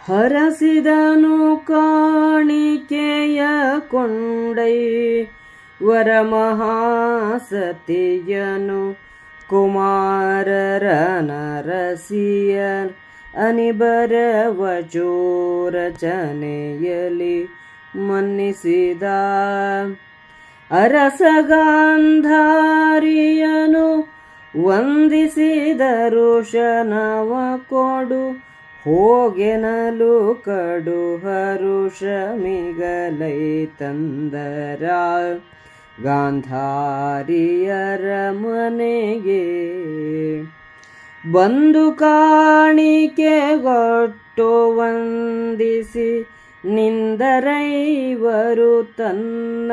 ಹರಸಿದನು ಕಾಣಿಕೆಯ ಕೊಂಡೈ ವರಮಹಾಸತಿಯನು ಕುಮಾರರ ನರಸಿಯರ್ ಅನಿಬರವ ಚೋರಚನೆಯಲಿ ಮನ್ನಿಸಿದ ಅರಸಗಾಂಧಾರಿಯನು ವಂದಿಸಿದರು ಶನವ ಕೊಡು ಹೋಗೆನಲು ಕಡು ಹರುಷ ಮಿಗಲೈ ತಂದರ ಗಾಂಧಾರಿಯರ ಮನೆಗೆ ಬಂದು ಕಾಣಿಕೆಗೊಟ್ಟು ವಂದಿಸಿ ನಿಂದರೈವರು ತನ್ನ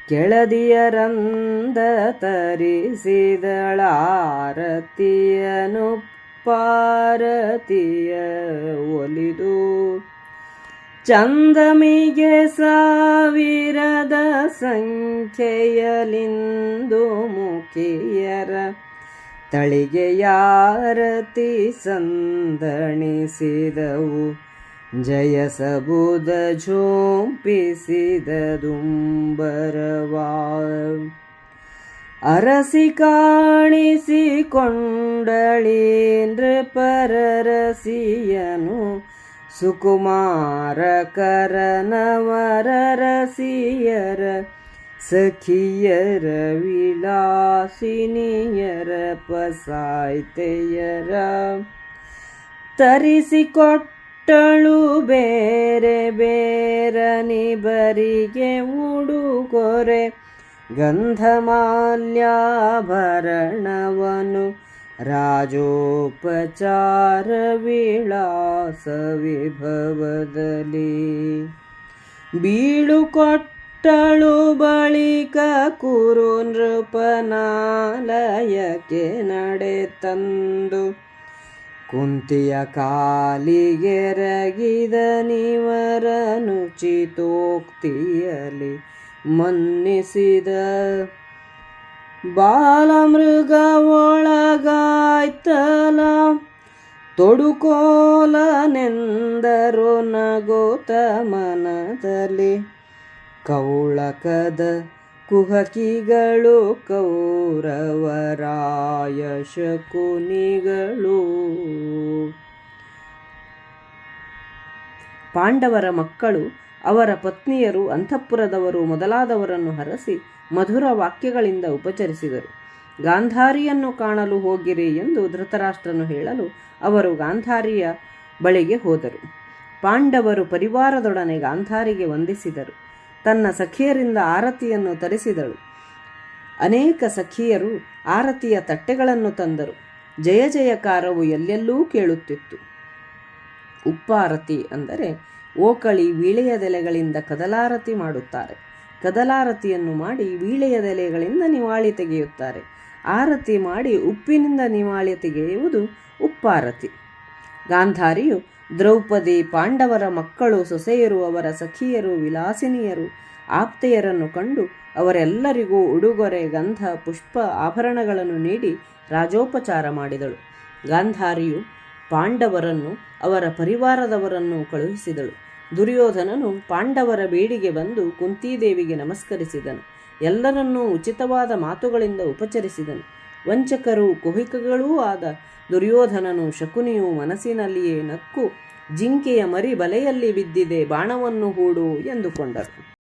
ಕೆಳದಿಯರಂದ ತರಿಸಿದಳಾರತಿಯನು ಪಾರತಿಯ ಒಲಿದು ಚಂದಮಿಗೆ ಸಾವಿರದ ಸಂಖ್ಯೆಯಲಿಂದು ಮುಖಿಯರ ತಳಿಗೆಯಾರತಿ ಸಂದಣಿಸಿದವು ಜಯಸಬುದ ಝೋಂಪಿಸಿದ ದುಂಬರವಾ ಅರಸಿ ಕಾಣಿಸಿಕೊಂಡಳಿ ನೃಪರರಸಿಯನು ಸುಕುಮಾರ ಕರನವರರಸಿಯರ ಸಖಿಯರ ವಿಲಾಸಿನಿಯರ ಪಸಾಯ್ತೆಯರ ತರಿಸಿಕೊಟ್ಟಳು ಬೇರೆ ಬೇರನಿಬರಿಗೆ ಉಡುಗೊರೆ ಗಂಧಮಾಲ್ಯಾಭರಣವನು ರಾಜೋಪಚಾರ ವಿಳಾಸ ವಿಭವದಲ್ಲಿ ಬೀಳುಕೊಟ್ಟಳು ಬಳಿಕ ಕುರು ನೃಪನಾಲಯಕ್ಕೆ ನಡೆ ತಂದು ಕುಂತಿಯ ಕಾಲಿಗೆರಗಿದ ನಿವರನು ಚಿತೋಕ್ತಿಯಲಿ ಮನ್ನಿಸಿದ ಬಾಲಮೃಗ ಒಳಗಾಯ್ತಲ ತೊಡುಕೋಲನೆಂದರು ನಗೋತ ಮನದಲ್ಲಿ ಕೌಳಕದ ಕುಹಕಿಗಳು ಕೌರವರಾಯ ಶಕುನಿಗಳು. ಪಾಂಡವರ ಮಕ್ಕಳು, ಅವರ ಪತ್ನಿಯರು, ಅಂತಃಪುರದವರು ಮೊದಲಾದವರನ್ನು ಹರಸಿ ಮಧುರ ವಾಕ್ಯಗಳಿಂದ ಉಪಚರಿಸಿದರು. ಗಾಂಧಾರಿಯನ್ನು ಕಾಣಲು ಹೋಗಿರಿ ಎಂದು ಧೃತರಾಷ್ಟ್ರನು ಹೇಳಲು ಅವರು ಗಾಂಧಾರಿಯ ಬಳಿಗೆ ಹೋದರು. ಪಾಂಡವರು ಪರಿವಾರದೊಡನೆ ಗಾಂಧಾರಿಗೆ ವಂದಿಸಿದರು. ತನ್ನ ಸಖಿಯರಿಂದ ಆರತಿಯನ್ನು ತರಿಸಿದಳು. ಅನೇಕ ಸಖಿಯರು ಆರತಿಯ ತಟ್ಟೆಗಳನ್ನು ತಂದರು. ಜಯ ಜಯಕಾರವು ಎಲ್ಲೆಲ್ಲೂ ಕೇಳುತ್ತಿತ್ತು. ಉಪ್ಪಾರತಿ ಅಂದರೆ ಓಕಳಿ ವೀಳೆಯದೆಲೆಗಳಿಂದ ಕದಲಾರತಿ ಮಾಡುತ್ತಾರೆ. ಕದಲಾರತಿಯನ್ನು ಮಾಡಿ ವೀಳೆಯದೆಲೆಗಳಿಂದ ನಿವಾಳಿ ತೆಗೆಯುತ್ತಾರೆ. ಆರತಿ ಮಾಡಿ ಉಪ್ಪಿನಿಂದ ನಿವಾಳಿ ತೆಗೆಯುವುದು ಉಪ್ಪಾರತಿ. ಗಾಂಧಾರಿಯು ದ್ರೌಪದಿ, ಪಾಂಡವರ ಮಕ್ಕಳು, ಸೊಸೆಯರು, ಅವರ ಸಖಿಯರು, ವಿಲಾಸಿನಿಯರು, ಆಪ್ತೆಯರನ್ನು ಕಂಡು ಅವರೆಲ್ಲರಿಗೂ ಉಡುಗೊರೆ, ಗಂಧ, ಪುಷ್ಪ, ಆಭರಣಗಳನ್ನು ನೀಡಿ ರಾಜೋಪಚಾರ ಮಾಡಿದಳು. ಗಾಂಧಾರಿಯು ಪಾಂಡವರನ್ನು, ಅವರ ಪರಿವಾರದವರನ್ನು ಕಳುಹಿಸಿದಳು. ದುರ್ಯೋಧನನು ಪಾಂಡವರ ಬೇಡಿಗೆ ಬಂದು ಕುಂತೀದೇವಿಗೆ ನಮಸ್ಕರಿಸಿದನು. ಎಲ್ಲರನ್ನೂ ಉಚಿತವಾದ ಮಾತುಗಳಿಂದ ಉಪಚರಿಸಿದನು. ವಂಚಕರೂ ಕುಹಿಕಗಳೂ ಆದ ದುರ್ಯೋಧನನು ಶಕುನಿಯು ಮನಸ್ಸಿನಲ್ಲಿಯೇ ನಕ್ಕು, ಜಿಂಕೆಯ ಮರಿ ಬಲೆಯಲ್ಲಿ ಬಿದ್ದಿದೆ, ಬಾಣವನ್ನು ಹೂಡು ಎಂದುಕೊಂಡರು.